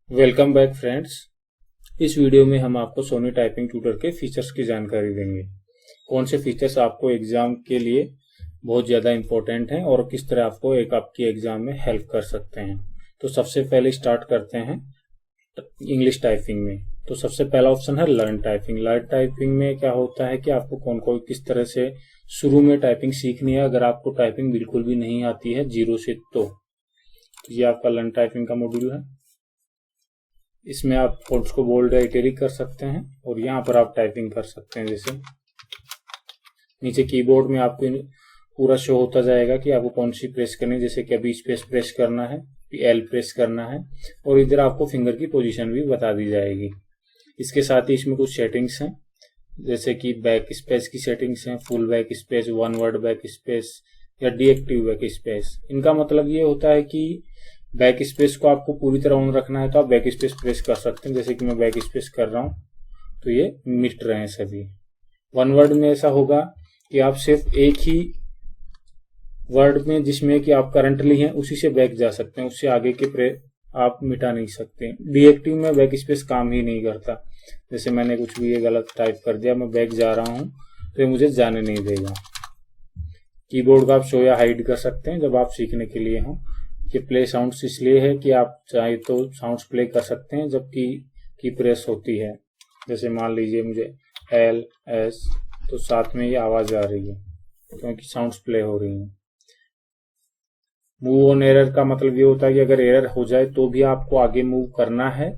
Welcome back friends. इस video में हम आपको सोनी टाइपिंग ट्यूटर के फीचर्स की जानकारी देंगे। कौन से फीचर्स आपको एग्जाम के लिए बहुत ज़्यादा इंपॉर्टेंट हैं और किस तरह आपको आपकी एग्जाम में हेल्प कर सकते हैं। तो सबसे पहले स्टार्ट करते हैं इंग्लिश टाइपिंग में। तो सबसे पहला ऑप्शन है लर्न टाइपिंग। लर्न टाइपिंग में क्या होता है कि आपको कौन कौन किस तरह से शुरू में टाइपिंग सीखनी है। अगर आपको टाइपिंग बिल्कुल भी नहीं आती है जीरो से, तो ये आपका लर्न टाइपिंग का मॉड्यूल है। इसमें आप फोंट्स को बोल्ड या इटैलिक कर सकते हैं और यहाँ पर आप टाइपिंग कर सकते हैं। जैसे नीचे कीबोर्ड में आपको पूरा शो होता जाएगा कि आपको कौन सी प्रेस करनी है। जैसे कि अभी स्पेस प्रेस करना है, एल प्रेस करना है और इधर आपको फिंगर की पोजीशन भी बता दी जाएगी। इसके साथ ही इसमें कुछ सेटिंग्स हैं, जैसे कि बैक स्पेस की सेटिंग्स हैं, full back space, one word back space या डीएक्टिव बैक स्पेस। इनका मतलब ये होता है कि बैक स्पेस को आपको पूरी तरह ऑन रखना है तो आप बैक स्पेस प्रेस कर सकते हैं। जैसे कि मैं बैक स्पेस कर रहा हूं तो ये मिट रहे हैं सभी। वन वर्ड में ऐसा होगा कि आप सिर्फ एक ही वर्ड में जिसमें कि आप करंटली हैं उसी से बैक जा सकते हैं, उससे आगे के आप मिटा नहीं सकते। डीएक्टिव में बैक स्पेस काम ही नहीं करता। जैसे मैंने कुछ भी ये गलत टाइप कर दिया, मैं बैक जा रहा हूं तो ये मुझे जाने नहीं देगा। कीबोर्ड का आप शो या हाइड कर सकते हैं जब आप सीखने के लिए हों। ये प्ले साउंड्स इसलिए है कि आप चाहे तो साउंड्स प्ले कर सकते हैं जबकि की प्रेस होती है। जैसे मान लीजिए मुझे एल एस, तो साथ में ये आवाज आ रही है क्योंकि साउंड्स प्ले हो रही हैं। मूव ऑन एरर का मतलब ये होता है कि अगर एरर हो जाए तो भी आपको आगे मूव करना है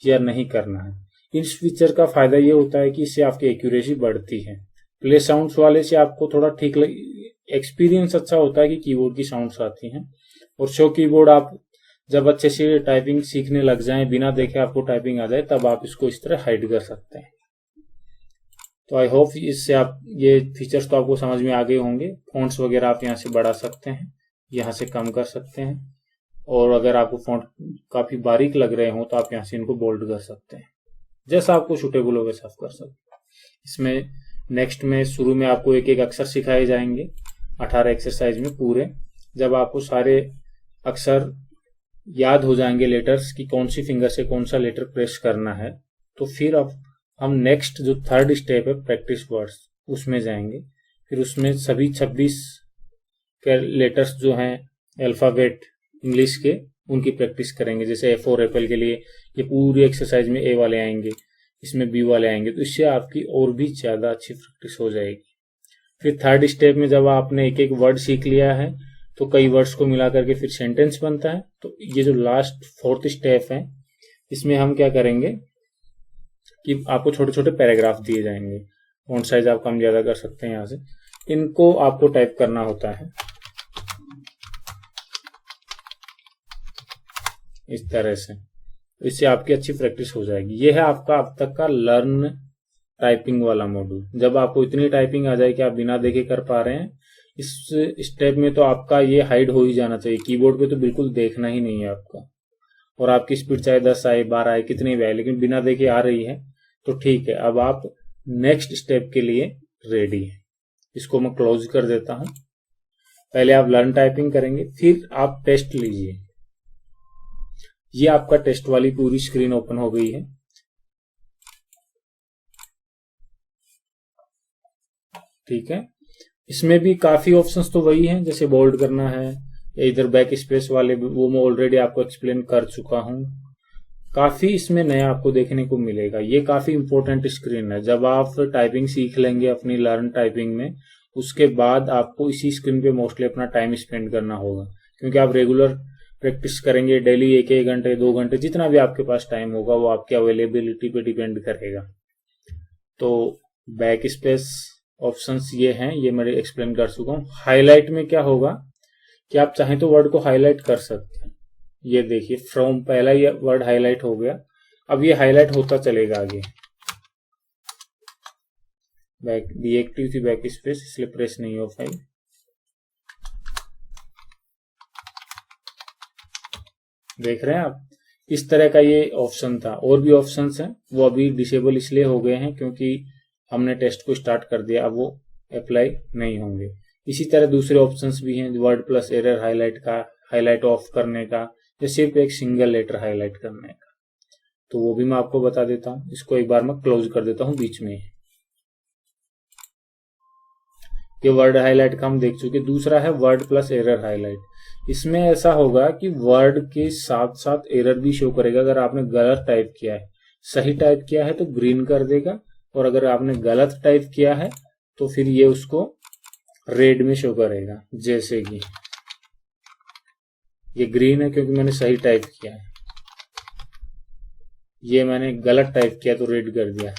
या नहीं करना है। इस फीचर का फायदा ये होता है कि इससे आपकी एक्यूरेसी बढ़ती है। प्ले साउंड्स वाले से आपको थोड़ा ठीक एक्सपीरियंस अच्छा होता है कि कीबोर्ड की साउंड्स आती हैं। और शो कीबोर्ड आप जब अच्छे से टाइपिंग सीखने लग जाएं, बिना देखे आपको टाइपिंग आ जाए, तब आप इसको इस तरह हाइड कर सकते हैं। तो आई होप इससे आप ये फीचर्स तो आपको समझ में आ गए होंगे। फॉन्ट्स वगैरह आप यहाँ से बढ़ा सकते हैं, यहाँ से कम कर सकते हैं और अगर आपको फॉन्ट काफी बारीक लग रहे हो तो आप यहाँ से इनको बोल्ड कर सकते हैं। जैसा आपको सुटेबल हो वैसा आप कर सकते हैं। इसमें नेक्स्ट में शुरू में आपको एक एक अक्षर सिखाए जाएंगे 18 एक्सरसाइज में पूरे। जब आपको सारे अक्सर याद हो जाएंगे लेटर्स की कौन सी फिंगर से कौन सा लेटर प्रेस करना है, तो फिर अब हम नेक्स्ट जो थर्ड स्टेप है प्रैक्टिस वर्ड्स उसमें जाएंगे। फिर उसमें सभी 26 के लेटर्स जो हैं अल्फाबेट इंग्लिश के, उनकी प्रैक्टिस करेंगे। जैसे A4 एप्पल के लिए ये पूरी एक्सरसाइज में ए वाले आएंगे, इसमें बी वाले आएंगे, तो इससे आपकी और भी ज्यादा अच्छी प्रैक्टिस हो जाएगी। फिर थर्ड स्टेप में जब आपने एक एक वर्ड सीख लिया है तो कई वर्ड्स को मिला करके फिर सेंटेंस बनता है। तो ये जो लास्ट फोर्थ स्टेप है, इसमें हम क्या करेंगे कि आपको छोटे छोटे पैराग्राफ दिए जाएंगे। फॉन्ट साइज आप कम ज्यादा कर सकते हैं यहाँ से। इनको आपको टाइप करना होता है इस तरह से, इससे आपकी अच्छी प्रैक्टिस हो जाएगी। ये है आपका अब तक का लर्न टाइपिंग वाला मॉड्यूल। जब आपको इतनी टाइपिंग आ जाए कि आप बिना देखे कर पा रहे हैं, इस स्टेप में तो आपका ये हाइड हो ही जाना चाहिए। कीबोर्ड पे तो बिल्कुल देखना ही नहीं है आपका, और आपकी स्पीड चाहे 10 आए 12 आए कितनी भी आए, लेकिन बिना देखे आ रही है तो ठीक है। अब आप नेक्स्ट स्टेप के लिए रेडी है। इसको मैं क्लोज कर देता हूं। पहले आप लर्न टाइपिंग करेंगे, फिर आप टेस्ट लीजिए। ये आपका टेस्ट वाली पूरी स्क्रीन ओपन हो गई है। ठीक है, इसमें भी काफी ऑप्शंस तो वही हैं, जैसे बोल्ड करना है या इधर बैक स्पेस वाले, वो मैं ऑलरेडी आपको एक्सप्लेन कर चुका हूं। काफी इसमें नया आपको देखने को मिलेगा। ये काफी इंपॉर्टेंट स्क्रीन है। जब आप टाइपिंग सीख लेंगे अपनी लर्न टाइपिंग में, उसके बाद आपको इसी स्क्रीन पे मोस्टली अपना टाइम स्पेंड करना होगा, क्योंकि आप रेगुलर प्रैक्टिस करेंगे डेली 1-1 घंटे 2 घंटे, जितना भी आपके पास टाइम होगा वो आपकी अवेलेबिलिटी पे डिपेंड करेगा। तो बैक स्पेस ऑप्शंस ये हैं, ये मैं एक्सप्लेन कर चुका हूं। हाईलाइट में क्या होगा कि आप चाहें तो वर्ड को हाईलाइट कर सकते हैं। ये देखिए फ्रॉम, पहला ये वर्ड हाईलाइट हो गया, अब ये हाईलाइट होता चलेगा आगे। बैक डीएक्टिव थी बैक स्पेस, इसलिए प्रेस नहीं हो पाई। देख रहे हैं आप, इस तरह का ये ऑप्शन था। और भी ऑप्शंस हैं, वो अभी डिसेबल इसलिए हो गए हैं क्योंकि हमने टेस्ट को स्टार्ट कर दिया, अब वो अप्लाई नहीं होंगे। इसी तरह दूसरे ऑप्शंस भी हैं, वर्ड प्लस एरर हाईलाइट का, हाईलाइट ऑफ करने का, या सिर्फ एक सिंगल लेटर हाईलाइट करने का। तो वो भी मैं आपको बता देता हूँ। इसको एक बार मैं क्लोज कर देता हूँ बीच में। ये वर्ड हाईलाइट का हम देख चुके। दूसरा है वर्ड प्लस एरर हाईलाइट। इसमें ऐसा होगा कि वर्ड के साथ साथ एरर भी शो करेगा। अगर आपने गलत टाइप किया है, सही टाइप किया है तो ग्रीन कर देगा, और अगर आपने गलत टाइप किया है तो फिर ये उसको रेड में शो करेगा। जैसे कि ये ग्रीन है क्योंकि मैंने सही टाइप किया है, ये मैंने गलत टाइप किया तो रेड कर दिया।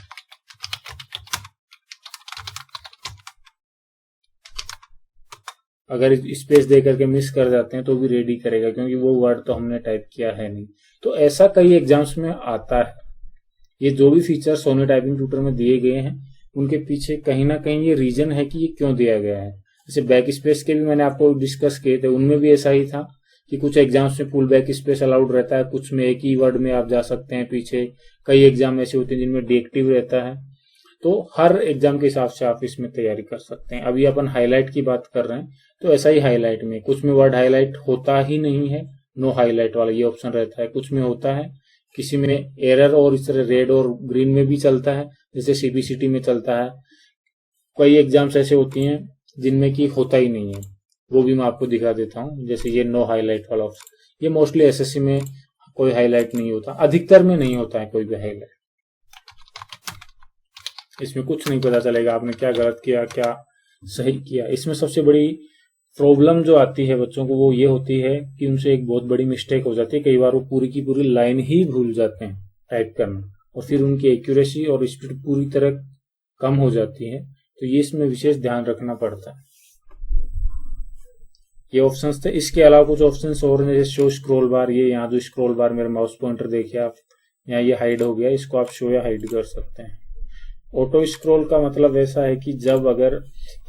अगर स्पेस दे करके मिस कर जाते हैं तो भी रेडी करेगा, क्योंकि वो वर्ड तो हमने टाइप किया है नहीं। तो ऐसा कई एग्जाम्स में आता है। ये जो भी फीचर सोनी टाइपिंग ट्यूटर में दिए गए हैं, उनके पीछे कहीं ना कहीं ये रीजन है कि ये क्यों दिया गया है। जैसे बैक स्पेस के भी मैंने आपको डिस्कस किए थे, उनमें भी ऐसा ही था कि कुछ एग्जाम्स में फुल बैक स्पेस अलाउड रहता है, कुछ में एक ही वर्ड में आप जा सकते हैं पीछे। कई एग्जाम ऐसे होते हैं जिनमें डिएक्टिव रहता है। तो हर एग्जाम के हिसाब से आप इसमें तैयारी कर सकते हैं। अभी अपन हाईलाइट की बात कर रहे हैं, तो ऐसा ही हाईलाइट में कुछ में वर्ड हाईलाइट होता ही नहीं है, नो हाईलाइट वाला ये ऑप्शन रहता है। कुछ में होता है, किसी में एरर और इस तरह रेड और ग्रीन में भी चलता है, जैसे सीबीसीटी में चलता है। कई एग्जाम्स ऐसे होती हैं जिनमें कि होता ही नहीं है, वो भी मैं आपको दिखा देता हूँ। जैसे ये नो हाईलाइट वाला ऑप्शन, ये मोस्टली एसएससी में कोई हाईलाइट नहीं होता, अधिकतर में नहीं होता है कोई भी हाईलाइट। इसमें कुछ नहीं पता चलेगा आपने क्या गलत किया क्या सही किया। इसमें सबसे बड़ी प्रॉब्लम जो आती है बच्चों को वो ये होती है कि उनसे एक बहुत बड़ी मिस्टेक हो जाती है। कई बार वो पूरी की पूरी लाइन ही भूल जाते हैं टाइप करना, और फिर उनकी एक्यूरेसी और स्पीड पूरी तरह कम हो जाती है। तो ये इसमें विशेष ध्यान रखना पड़ता है। ये ऑप्शंस थे। इसके अलावा कुछ ऑप्शंस और हैं, जैसे शो स्क्रॉल बार। ये यहाँ जो स्क्रॉल बार मेरा माउस पॉइंटर देखिए आप, यहाँ ये हाइड हो गया, इसको आप शो या हाइड कर सकते हैं। ऑटो स्क्रॉल का मतलब ऐसा है कि जब अगर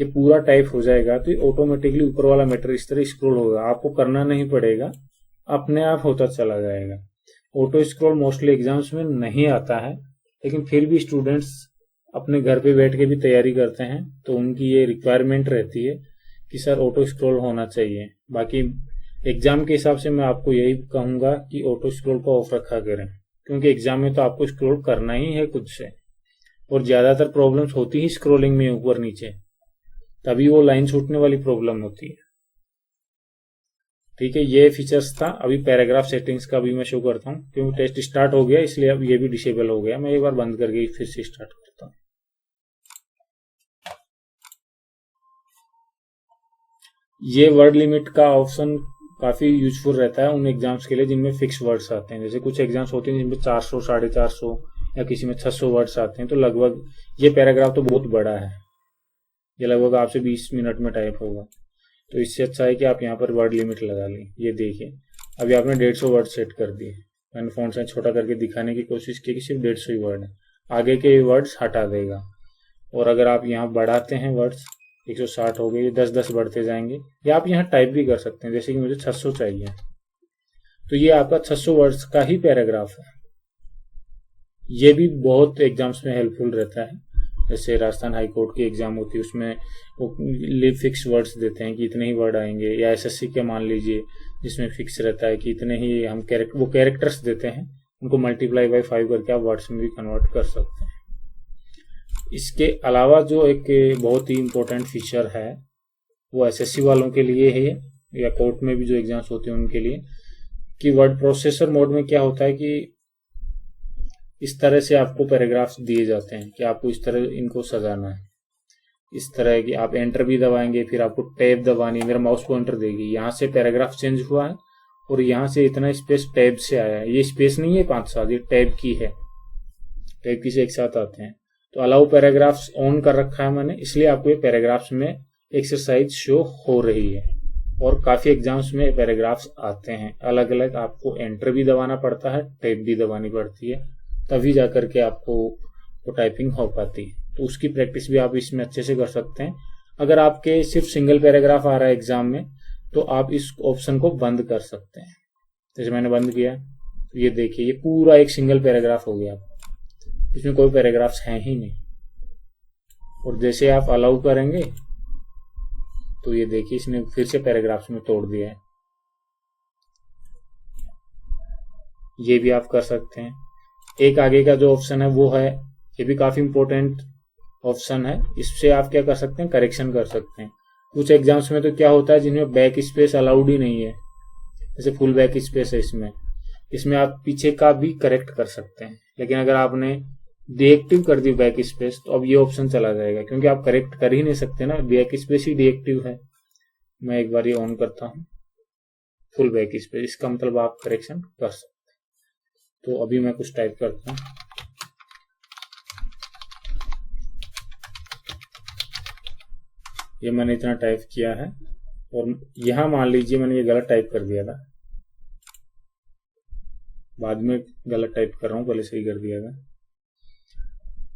ये पूरा टाइप हो जाएगा तो ये ऑटोमेटिकली ऊपर वाला मैटर इस तरह स्क्रॉल होगा, आपको करना नहीं पड़ेगा, अपने आप होता चला जाएगा। ऑटो स्क्रॉल मोस्टली एग्जाम्स में नहीं आता है, लेकिन फिर भी स्टूडेंट्स अपने घर पे बैठ के भी तैयारी करते हैं, तो उनकी ये रिक्वायरमेंट रहती है कि सर ऑटो स्क्रॉल होना चाहिए। बाकी एग्जाम के हिसाब से मैं आपको यही कहूंगा कि ऑटो स्क्रॉल को ऑफ रखा करें, क्योंकि एग्जाम में तो आपको स्क्रॉल करना ही है खुद से, और ज्यादातर प्रॉब्लम्स होती ही स्क्रॉलिंग में ऊपर नीचे, तभी वो लाइन छूटने वाली प्रॉब्लम होती है। ठीक है, ये फीचर्स था। अभी पैराग्राफ सेटिंग्स का भी मैं शो करता हूँ, क्योंकि टेस्ट स्टार्ट हो गया इसलिए अब ये भी डिसेबल हो गया। मैं एक बार बंद करके फिर से स्टार्ट करता हूँ। ये वर्ड लिमिट का ऑप्शन काफी यूजफुल रहता है उन एग्जाम्स के लिए जिनमें फिक्स वर्ड्स आते हैं। जैसे कुछ एग्जाम्स होते हैं जिनमें 400, 450 या किसी में 600 वर्ड्स आते हैं, तो लगभग ये पैराग्राफ तो बहुत बड़ा है, ये लगभग आपसे 20 मिनट में टाइप होगा। तो इससे अच्छा है कि आप यहाँ पर वर्ड लिमिट लगा लें। ये देखिए, अभी आपने 150 वर्ड सेट कर दिए। मैंने फॉन्ट साइज छोटा करके दिखाने की कोशिश की कि सिर्फ 150 ही वर्ड है, आगे के वर्ड्स हटा देगा। और अगर आप यहाँ बढ़ाते हैं वर्ड्स, 160 हो गए, 10-10 बढ़ते जाएंगे, या आप यहाँ टाइप भी कर सकते हैं। जैसे कि मुझे 600 चाहिए, तो ये आपका 600 वर्ड्स का ही पैराग्राफ है। ये भी बहुत एग्जाम्स में हेल्पफुल रहता है। जैसे राजस्थान हाई कोर्ट की एग्जाम होती है, उसमें वो फिक्स वर्ड्स देते हैं कि इतने ही वर्ड आएंगे, या एसएससी के मान लीजिए जिसमें फिक्स रहता है कि इतने ही हम वो कैरेक्टर्स देते हैं, उनको मल्टीप्लाई बाय 5 करके आप वर्ड्स में भी कन्वर्ट कर सकते हैं। इसके अलावा जो एक बहुत ही इम्पोर्टेंट फीचर है वो एसएससी वालों के लिए है, या कोर्ट में भी जो एग्जाम्स होते हैं उनके लिए, कि वर्ड प्रोसेसर मोड में क्या होता है कि इस तरह से आपको पैराग्राफ्स दिए जाते हैं कि आपको इस तरह इनको सजाना है। इस तरह की आप एंटर भी दबाएंगे, फिर आपको टैब दबानी है। मेरा माउस पॉइंटर देखिए, यहाँ से पैराग्राफ चेंज हुआ है और यहाँ से इतना स्पेस टैब से आया है। ये स्पेस नहीं है 5-7, ये टैब की है, टैब की से एक साथ आते हैं। तो अलाउ पैराग्राफ्स ऑन कर रखा है मैंने, इसलिए आपको ये पैराग्राफ्स में एक्सरसाइज शो हो रही है। और काफी एग्जाम्स में पैराग्राफ्स आते हैं अलग अलग, आपको एंटर भी दबाना पड़ता है, टैब भी दबानी पड़ती है, तभी जाकर के आपको वो टाइपिंग हो पाती है। तो उसकी प्रैक्टिस भी आप इसमें अच्छे से कर सकते हैं। अगर आपके सिर्फ सिंगल पैराग्राफ आ रहा है एग्जाम में, तो आप इस ऑप्शन को बंद कर सकते हैं। जैसे मैंने बंद किया, तो ये देखिए, ये पूरा एक सिंगल पैराग्राफ हो गया, इसमें कोई पैराग्राफ्स हैं ही नहीं। और जैसे आप अलाउ करेंगे तो ये देखिए, इसने फिर से पैराग्राफ्स में तोड़ दिया है। ये भी आप कर सकते हैं। एक आगे का जो ऑप्शन है वो है, ये भी काफी इंपॉर्टेंट ऑप्शन है। इससे आप क्या कर सकते हैं, करेक्शन कर सकते हैं। कुछ एग्जाम्स में तो क्या होता है जिनमें बैक स्पेस अलाउड ही नहीं है, जैसे फुल बैक स्पेस है इसमें आप पीछे का भी करेक्ट कर सकते हैं। लेकिन अगर आपने डीएक्टिव कर दी बैक स्पेस तो अब ये ऑप्शन चला जाएगा, क्योंकि आप करेक्ट कर ही नहीं सकते ना, बैक स्पेस ही डीएक्टिव है। मैं एक बार ये ऑन करता हूं, फुल बैक स्पेस, इसका मतलब आप करेक्शन कर सकते हैं। तो अभी मैं कुछ टाइप करता हूं, ये मैंने इतना टाइप किया है, और यहां मान लीजिए मैंने ये गलत टाइप कर दिया था, बाद में गलत टाइप कर रहा हूं, पहले सही कर दिया था।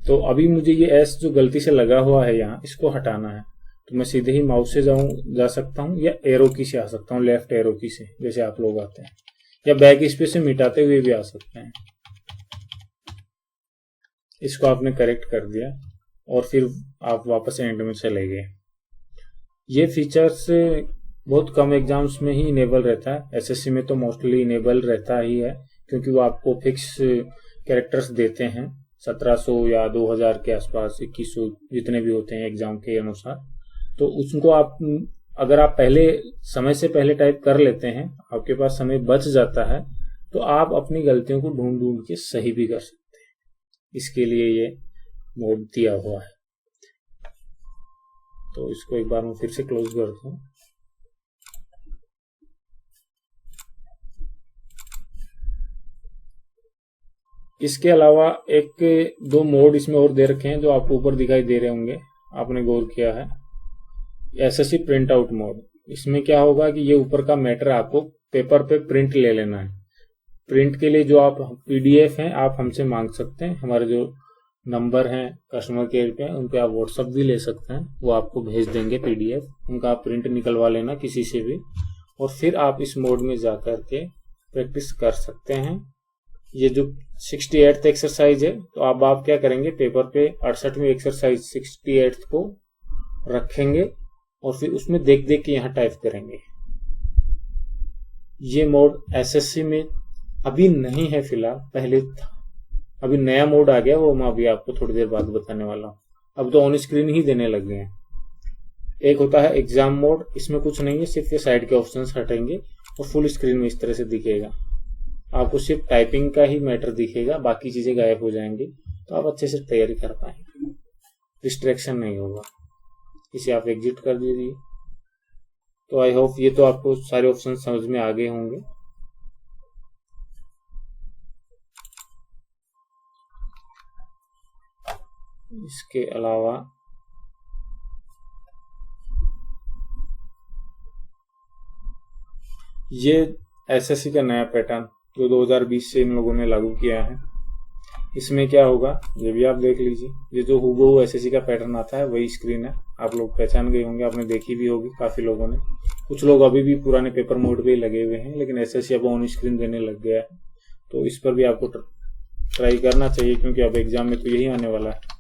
तो अभी मुझे ये एस जो गलती से लगा हुआ है यहाँ, इसको हटाना है। तो मैं सीधे ही माउस से जा सकता हूँ, या एरो की से आ सकता हूँ, लेफ्ट एरो की से, जैसे आप लोग आते हैं, या बैक स्पेस से मिटाते हुए भी आ सकते हैं। इसको आपने करेक्ट कर दिया और फिर आप वापस एंड में चले गए। ये फीचर्स बहुत कम एग्जाम्स में ही इनेबल रहता है, एसएससी में तो मोस्टली इनेबल रहता ही है, क्योंकि वो आपको फिक्स कैरेक्टर्स देते हैं, 1700 या 2000 के आसपास, 2100 जितने भी होते हैं एग्जाम के अनुसार। तो उसको आप अगर आप समय से पहले टाइप कर लेते हैं, आपके पास समय बच जाता है, तो आप अपनी गलतियों को ढूंढ ढूंढ के सही भी कर सकते हैं। इसके लिए ये मोड दिया हुआ है। तो इसको एक बार मैं फिर से क्लोज करता हूँ। इसके अलावा एक दो मोड इसमें और दे रखे हैं जो आपको ऊपर दिखाई दे रहे होंगे, आपने गौर किया है। एसएससी प्रिंट आउट मोड, इसमें क्या होगा कि ये ऊपर का मैटर आपको पेपर पे प्रिंट ले लेना है। प्रिंट के लिए जो आप पीडीएफ हैं आप हमसे मांग सकते हैं, हमारे जो नंबर हैं कस्टमर केयर पे, उन पे आप व्हाट्सएप भी ले सकते हैं, वो आपको भेज देंगे पीडीएफ, उनका आप प्रिंट निकलवा लेना किसी से भी, और फिर आप इस मोड में जाकर के प्रैक्टिस कर सकते हैं। ये जो 68th एक्सरसाइज है, तो अब आप क्या करेंगे, पेपर पे 68वीं एक्सरसाइज 68th को रखेंगे और फिर उसमें देख देख के यहाँ टाइप करेंगे। ये मोड एसएससी में अभी नहीं है फिलहाल, पहले था, अभी नया मोड आ गया, वो मैं अभी आपको थोड़ी देर बाद बताने वाला हूँ। अब तो ऑन स्क्रीन ही देने लग गए हैं। एक होता है एग्जाम मोड, इसमें कुछ नहीं है, सिर्फ ये साइड के ऑप्शंस हटेंगे और फुल स्क्रीन में इस तरह से दिखेगा। आपको सिर्फ टाइपिंग का ही मैटर दिखेगा, बाकी चीजें गायब हो जाएंगी, तो आप अच्छे से तैयारी कर पाएंगे, डिस्ट्रैक्शन नहीं होगा। इसे आप एग्जिट कर दीजिए। तो आई होप ये तो आपको सारे ऑप्शन समझ में आ गए होंगे। इसके अलावा ये एसएससी का नया पैटर्न जो 2020 से इन लोगों ने लागू किया है, इसमें क्या होगा ये भी आप देख लीजिए। ये जो हूबहू एसएससी का पैटर्न आता है वही स्क्रीन है, आप लोग पहचान गए होंगे, आपने देखी भी होगी काफी लोगों ने। कुछ लोग अभी भी पुराने पेपर मोड पे लगे हुए हैं, लेकिन एसएससी अब ऑन स्क्रीन देने लग गया है, तो इस पर भी आपको ट्राई करना चाहिए, क्योंकि अब एग्जाम में तो यही आने वाला है।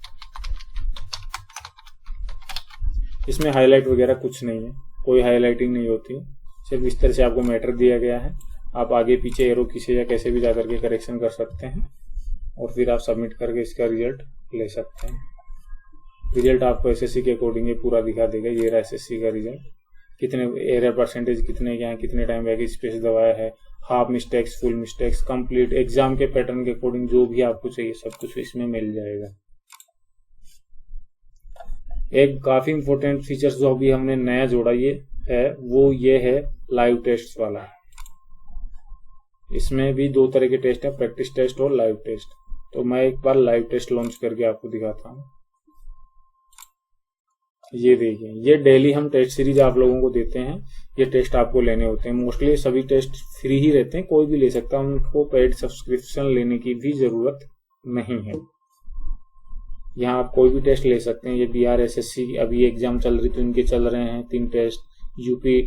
इसमें हाईलाइट वगैरह कुछ नहीं है, कोई हाईलाइटिंग नहीं होती, सिर्फ इस तरह से आपको मैटर दिया गया है। आप आगे पीछे एरो की या कैसे भी जाकर के करेक्शन कर सकते हैं और फिर आप सबमिट करके इसका रिजल्ट ले सकते हैं। रिजल्ट आपको एसएससी के अकॉर्डिंग पूरा दिखा देगा। ये रहा एसएससी का रिजल्ट, कितने एरर परसेंटेज कितने क्या है, कितने टाइम बैक स्पेस दबाया है, half mistakes, full mistakes, complete, exam के पैटर्न के अकॉर्डिंग जो भी आपको चाहिए सब कुछ इसमें मिल जाएगा। एक काफी इंपॉर्टेंट फीचर्स जो अभी हमने नया जोड़ा वो ये है लाइव टेस्ट वाला। इसमें भी दो तरह के टेस्ट है, प्रैक्टिस टेस्ट और लाइव टेस्ट। तो मैं एक बार लाइव टेस्ट लॉन्च करके आपको दिखाता हूँ। ये देखिए, ये डेली हम टेस्ट सीरीज आप लोगों को देते हैं, ये टेस्ट आपको लेने होते हैं। मोस्टली सभी टेस्ट फ्री ही रहते हैं, कोई भी ले सकता है, उनको पेड सब्सक्रिप्शन लेने की भी जरूरत नहीं है। यहाँ आप कोई भी टेस्ट ले सकते हैं। ये बिहार एसएससी अभी एग्जाम चल रही, तो इनके चल रहे हैं 3 test, UP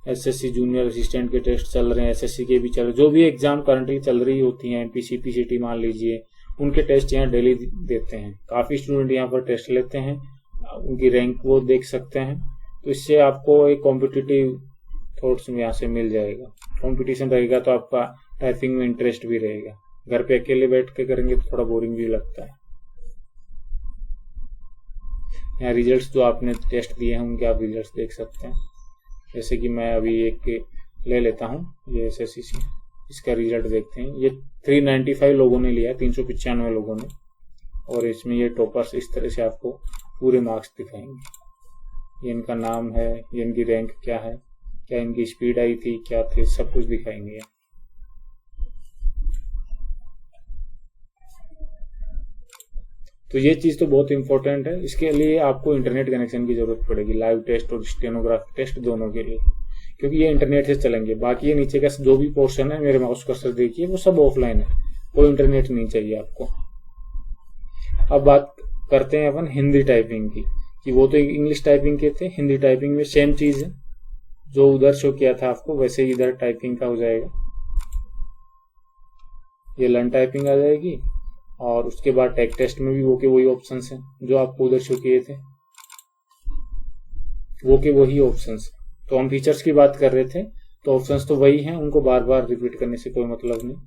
SSC junior assistant के टेस्ट चल रहे हैं, एसएससी के भी चल रहे, जो भी एग्जाम करंटली चल रही होती हैं, एमपीसी पीसीटी मान लीजिए, उनके टेस्ट यहाँ डेली देते हैं। काफी स्टूडेंट यहाँ पर टेस्ट लेते हैं, उनकी रैंक वो देख सकते हैं। तो इससे आपको एक कॉम्पिटिटिव थॉट्स यहाँ से मिल जाएगा। कॉम्पिटिशन रहेगा तो आपका टाइपिंग में इंटरेस्ट भी रहेगा। घर पे अकेले बैठ के करेंगे तो थोड़ा बोरिंग भी लगता है। यहाँ रिजल्ट्स जो आपने टेस्ट दिए हैं उनके आप रिजल्ट्स देख सकते हैं। जैसे कि मैं अभी एक ले लेता हूँ, ये SSCC, इसका रिजल्ट देखते हैं। ये 395 लोगों ने लिया, 395 लोगों ने, और इसमें ये टॉपर्स इस तरह से आपको पूरे मार्क्स दिखाएंगे। ये इनका नाम है, ये इनकी रैंक क्या है, क्या इनकी स्पीड आई थी, क्या थे, सब कुछ दिखाएंगे। तो ये चीज तो बहुत इंपॉर्टेंट है। इसके लिए आपको इंटरनेट कनेक्शन की जरूरत पड़ेगी, लाइव टेस्ट और स्टेनोग्राफी टेस्ट दोनों के लिए, क्योंकि ये इंटरनेट से चलेंगे। बाकी ये नीचे का जो भी पोर्शन है, मेरे माउस कर्सर देखिए, वो सब ऑफलाइन है, कोई इंटरनेट नहीं चाहिए आपको। अब बात करते हैं अपन हिंदी टाइपिंग की, कि वो तो इंग्लिश टाइपिंग के थे, हिंदी टाइपिंग में सेम चीज है, जो उधर शो किया था आपको वैसे ही इधर टाइपिंग का हो जाएगा। ये लर्न टाइपिंग आ जाएगी, और उसके बाद टेक टेस्ट में भी वो के वही ऑप्शंस हैं जो आपको उधर शो किए थे, वो के वही ऑप्शंस। तो हम फीचर्स की बात कर रहे थे, तो ऑप्शंस तो वही हैं, उनको बार बार रिपीट करने से कोई मतलब नहीं।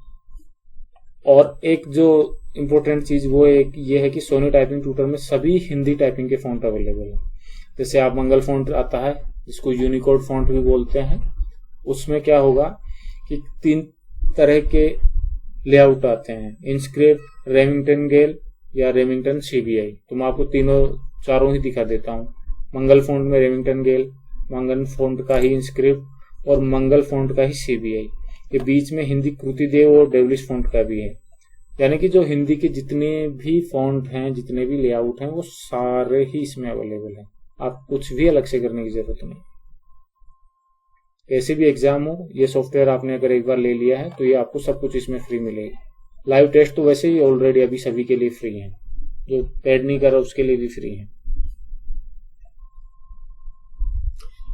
और एक जो इम्पोर्टेंट चीज वो एक ये है कि सोनी टाइपिंग ट्यूटर में सभी हिंदी टाइपिंग के फॉन्ट अवेलेबल है। जैसे आप मंगल फॉन्ट आता है, जिसको यूनिकोड फॉन्ट भी बोलते हैं, उसमें क्या होगा कि 3 तरह के लेआउट आते हैं, इंस्क्रिप्ट, रेमिंगटन गेल या रेमिंगटन CBI। तो मैं आपको चारों ही दिखा देता हूँ। मंगल फॉन्ट में रेमिंगटन गेल, मंगल फॉन्ट का ही इंस्क्रिप्ट और मंगल फॉन्ट का ही CBI। ये बीच में हिंदी कृतिदेव और डेवलिश फॉन्ट का भी है। यानी कि जो हिंदी के जितने भी फॉन्ट हैं, जितने भी लेआउट हैं, वो सारे ही इसमें अवेलेबल हैं। आप कुछ भी अलग से करने की जरूरत नहीं। कैसे भी एग्जाम हो, ये सॉफ्टवेयर आपने अगर एक बार ले लिया है तो ये आपको सब कुछ इसमें फ्री मिलेगा। लाइव टेस्ट तो वैसे ही ऑलरेडी अभी सभी के लिए फ्री है, जो पेड नहीं कर रहा उसके लिए भी फ्री है।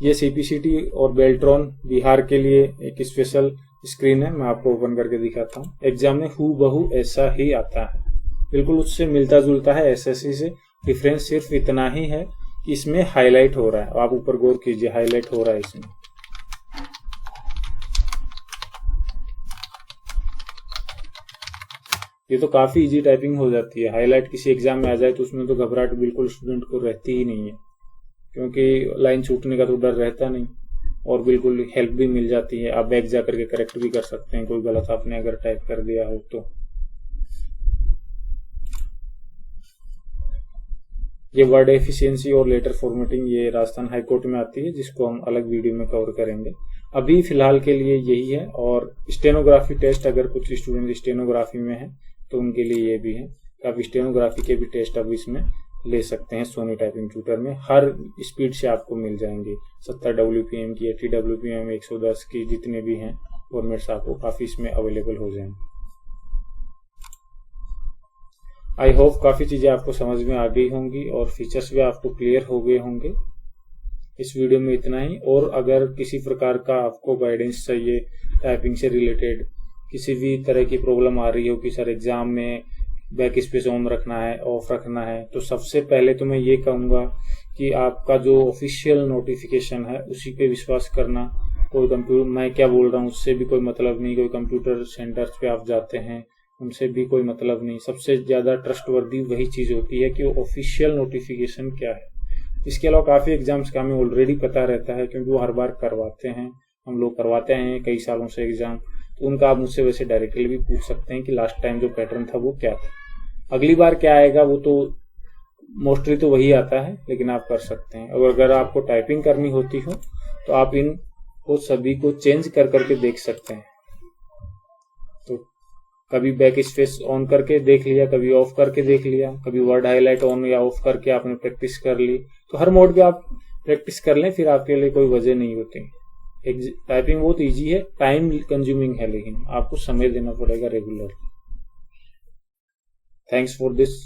ये CPCT और बेल्ट्रॉन बिहार के लिए एक स्पेशल स्क्रीन है, मैं आपको ओपन करके दिखाता हूँ। एग्जाम में हूबहू ऐसा ही आता है, बिल्कुल उससे मिलता जुलता है SSC से। डिफरेंस सिर्फ इतना ही है कि इसमें हाईलाइट हो रहा है। आप ऊपर गौर कीजिए, हाईलाइट हो रहा है इसमें। ये तो काफी इजी टाइपिंग हो जाती है। हाईलाइट किसी एग्जाम में आ जाए तो उसमें तो घबराहट बिल्कुल स्टूडेंट को रहती ही नहीं है, क्योंकि लाइन छूटने का तो डर रहता नहीं, और बिल्कुल हेल्प भी मिल जाती है। आप बैक जा करके करेक्ट भी कर सकते हैं, कोई गलत आपने अगर टाइप कर दिया हो तो। ये वर्ड एफिशिएंसी और लेटर फॉर्मेटिंग ये राजस्थान हाईकोर्ट में आती है, जिसको हम अलग वीडियो में कवर करेंगे। अभी फिलहाल के लिए यही है। और स्टेनोग्राफी टेस्ट, अगर कुछ स्टूडेंट स्टेनोग्राफी में है तो उनके लिए ये भी है। आप स्टेनोग्राफी के भी टेस्ट अब इसमें ले सकते हैं सोनी टाइपिंग ट्यूटर में। हर स्पीड से आपको मिल जाएंगे, 70 WPM की, 80 WPM, 110 की, जितने भी हैं फॉर्मेट्स आपको काफी इसमें अवेलेबल हो जाएंगे। आई होप काफी चीजें आपको समझ में आ गई होंगी और फीचर्स भी आपको क्लियर हो गए होंगे। इस वीडियो में इतना ही। और अगर किसी प्रकार का आपको गाइडेंस चाहिए टाइपिंग से रिलेटेड, किसी भी तरह की प्रॉब्लम आ रही हो कि सर एग्जाम में बैक स्पेस ऑन रखना है, ऑफ रखना है, तो सबसे पहले तो मैं ये कहूँगा कि आपका जो ऑफिशियल नोटिफिकेशन है उसी पे विश्वास करना। कोई कंप्यूटर, मैं क्या बोल रहा हूँ उससे भी कोई मतलब नहीं। कोई कंप्यूटर सेंटर्स पे आप जाते हैं उनसे भी कोई मतलब नहीं। सबसे ज्यादा ट्रस्टवर्दी वही चीज होती है कि वो ऑफिशियल नोटिफिकेशन क्या है। इसके अलावा काफी एग्जाम्स का हमें ऑलरेडी पता रहता है, क्योंकि वो हर बार करवाते हैं, हम लोग करवाते हैं कई सालों से एग्जाम। तो उनका आप मुझसे वैसे डायरेक्टली भी पूछ सकते हैं कि लास्ट टाइम जो पैटर्न था वो क्या था, अगली बार क्या आएगा। वो तो मोस्टली तो वही आता है, लेकिन आप कर सकते हैं। और अगर आपको टाइपिंग करनी होती हो तो आप इन को सभी को चेंज कर करके देख सकते हैं। तो कभी बैक स्पेस ऑन करके देख लिया, कभी ऑफ करके देख लिया, कभी वर्ड हाईलाइट ऑन या ऑफ करके आपने प्रैक्टिस कर ली। तो हर मोड पे आप प्रैक्टिस कर लें, फिर आपके लिए कोई वजह नहीं होती। टाइपिंग बहुत इजी है, टाइम कंज्यूमिंग है, लेकिन आपको समय देना पड़ेगा रेगुलर। Thanks for this.